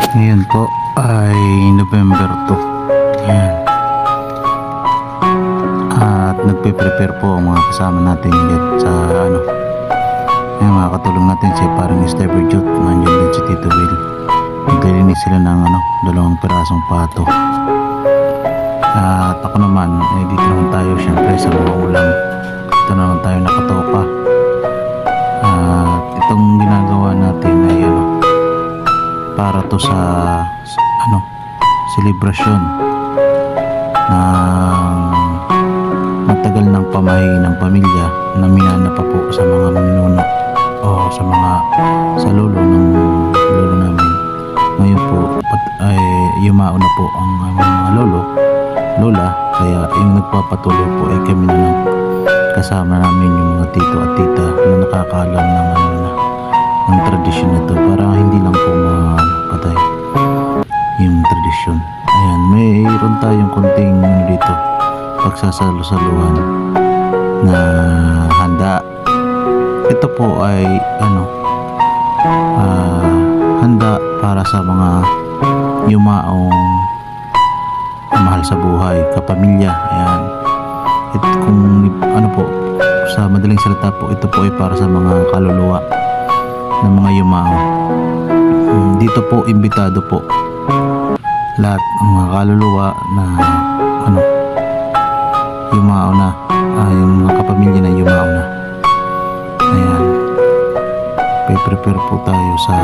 Ngayon po ay November 2. Ayan. At nagpe-prepare po ang mga kasama natin dyan sa ayan, mga katulong natin si parang Stepper Jut. Nandiyan din si Tito Will. Naglilinis sila ng 2 pirasong pato. At ako naman dito naman tayo syempre sa mga ulam. Dito naman tayo nakatoka. At itong ginagawa natin ay para to sa selebrasyon ng matagal ng pamahiin ng pamilya na minana pa po sa mga minuno o sa lolo namin. Ngayon po ay yumao na po ang mga lola, kaya yung nagpapatuloy po ay kami na lang kasama namin yung mga tito at tita na nakakaalam ng tradisyon na to para hindi lang po patay yung tradisyon. Ayan, mayroon tayong konting dito pagsasalo-saluhan na handa. Ito po ay handa para sa mga yumaong mahal sa buhay, kapamilya. Ayan, ito kung po sa madaling salita po, ito po ay para sa mga kaluluwa ng mga yumao. Dito po imbitado po lahat ng mga kaluluwa na yumao na, yung mga kapamilya na yumao na. Ayan, prepare po tayo sa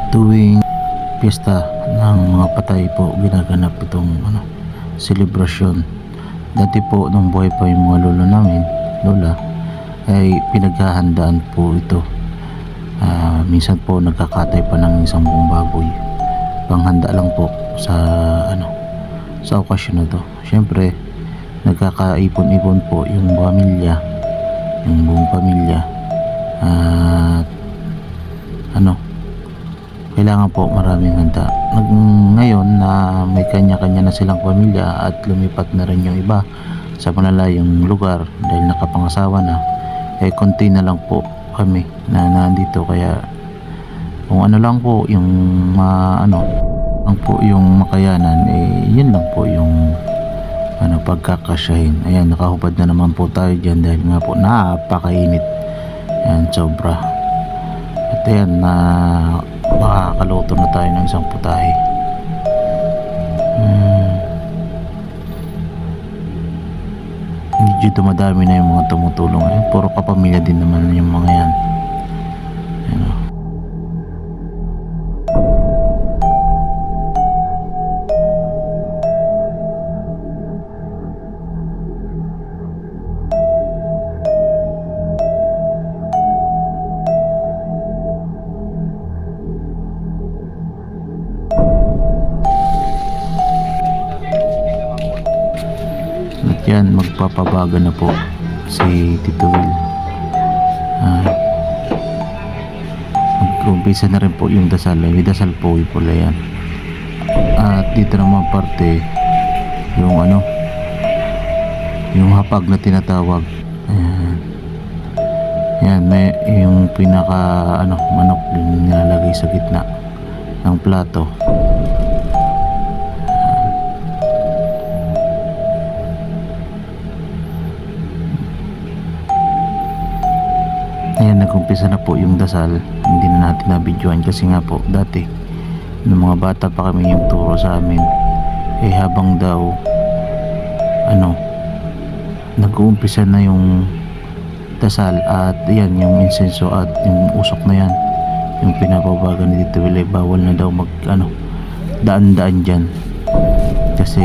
tuwing piyesta ng mga patay po ginaganap itong selebrasyon. Dati po nung buhay pa yung mga lola ay pinaghahandaan po ito. Minsan po nagkakatay pa ng isang buong baboy, panghanda lang po sa okasyon na to. Syempre nagkakaipon-ipon po yung buong pamilya at kailangan po maraming handa. Ngayon na may kanya-kanya na silang pamilya at lumipat na rin yung iba sa malalayong lugar dahil nakapangasawa na, konti na lang po kami na nandito. Kaya kung lang po yung yung makayanan, yun lang po yung pagkakasyahin. Ayan, nakahubad na naman po tayo dyan dahil nga po napakainit. Ayan, sobra. At ayan, makakaluto na tayo ng isang putahe. Medyo dumadami na yung mga tumutulong. Puro kapamilya din naman yung mga yan. Yan, magpapabaga na po si Tito Will. Mag-umpisa na rin po yung dasal. May dasal po pula yan. At dito naman parte yung hapag na tinatawag. Yan, may yung pinaka manok din nilalagay sa gitna ng plato. Ayan, nag-umpisa na po yung dasal. Hindi na natin na-videoan kasi nga po dati nung mga bata pa kami yung turo sa amin, habang daw nag-uumpisa na yung dasal at yan yung insenso at yung usok na yan, yung pinapabaga ni Tito Will, bawal na daw daan-daan dyan kasi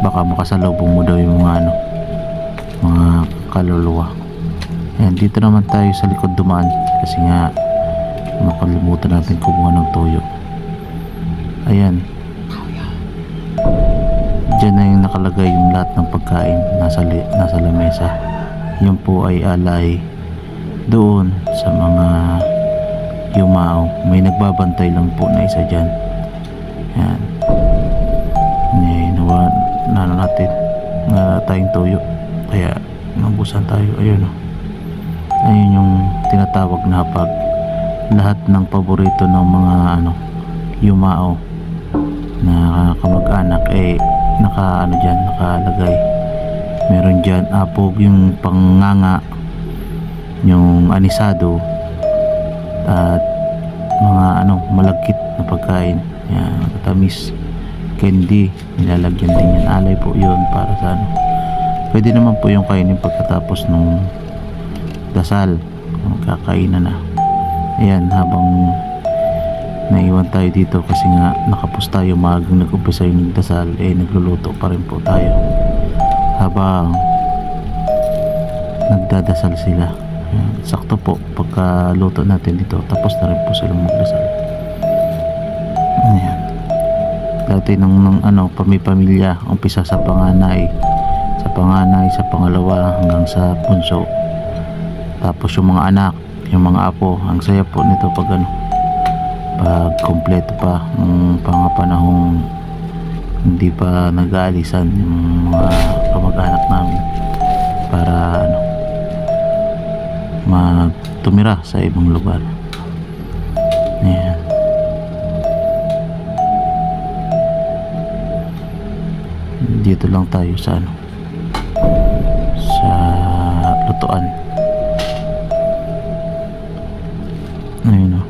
baka makasalubong mo daw yung mga kaluluwa. Ayan, dito naman tayo sa likod dumaan kasi nga makalimutan natin kumuha ng toyo. Ayan, dyan na yung nakalagay yung lahat ng pagkain nasa lamesa. Yun po ay alay doon sa mga yumao. May nagbabantay lang po na isa dyan. Ayan. tayong tuyo. Kaya nabusan tayo. Ayun oh. Ayun yung tinatawag na pag lahat ng paborito ng mga yumao na kamag-anak naka nakalagay. Meron dyan apog, yung pangnganga, yung anisado, at mga malagkit na pagkain. Yan, tamis, candy, nilalagyan din yan. Alay po yun para sa pwede naman po yung kainin pagkatapos nung dasal, magkakainan na. Ayan, habang naiwan tayo dito kasi nga nakapos tayo maagang nag-umpisa yung dasal, nagluluto pa rin po tayo habang nagdadasal sila. Ayan, sakto po pagkaluto natin dito tapos na rin po silang magdasal. Ayan, dati ng pamilya, umpisa sa panganay, sa pangalawa hanggang sa bunso, tapos yung mga anak, yung mga apo. Ang saya po nito pag pag kompleto pa ng panahong hindi pa nag-aalisan yung mga kamag-anak namin para tumira sa ibang lugar. Ayan. Dito lang tayo sa sa lutuan. Ayun o.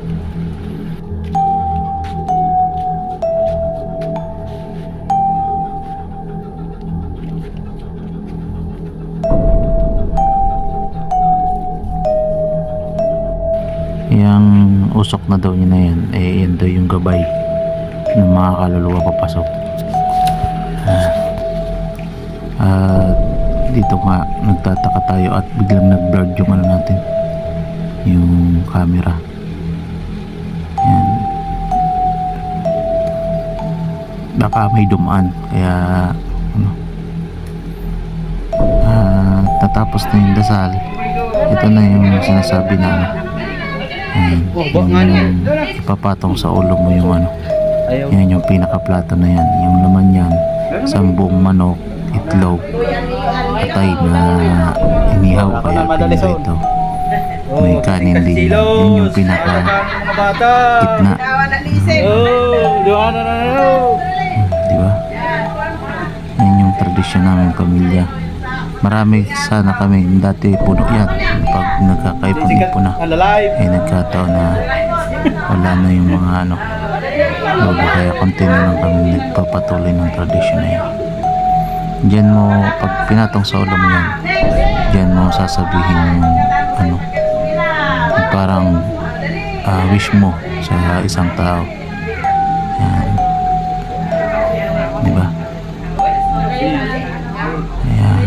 Yang usok na daw niya na yan, yan daw yung gabay ng mga kaluluwa papasok. Dito nga nagtataka tayo at biglang nag-blurred yung natin, yung camera. Yan, baka may dumaan kaya tatapos na yung dasal. Ito na yung sinasabi na yung ipapatong sa ulo mo yung yan yung pinakaplato na yan. Yung laman yan, sambong manok, itlog, patay na inihaw kaya pinirito. May kanin din. Yan yung pinaka gitna. Diba? Yan yung tradisyon namin pamilya. Marami sana kami, dati puno yan. Pag nagkakaipon-ipon na, nagkataon na wala na yung mga lolo, kaya konti na lang kami nagpapatuloy ng tradisyon na yan. Diyan mo, pag pinatong sa ulo mo yan, diyan mo sasabihin yung parang wish mo sa isang tao. Yan, diba? Ayan.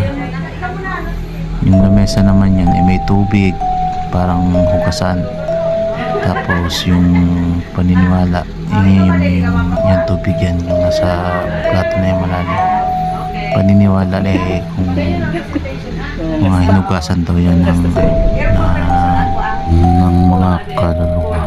Yung lamesa naman yan may tubig, parang hugasan. Tapos yung paniniwala, yung tubig yan, yung nasa plato na yung malalim. Paniniwala kung mga hinugasan daw yan ng mga kaluluwa.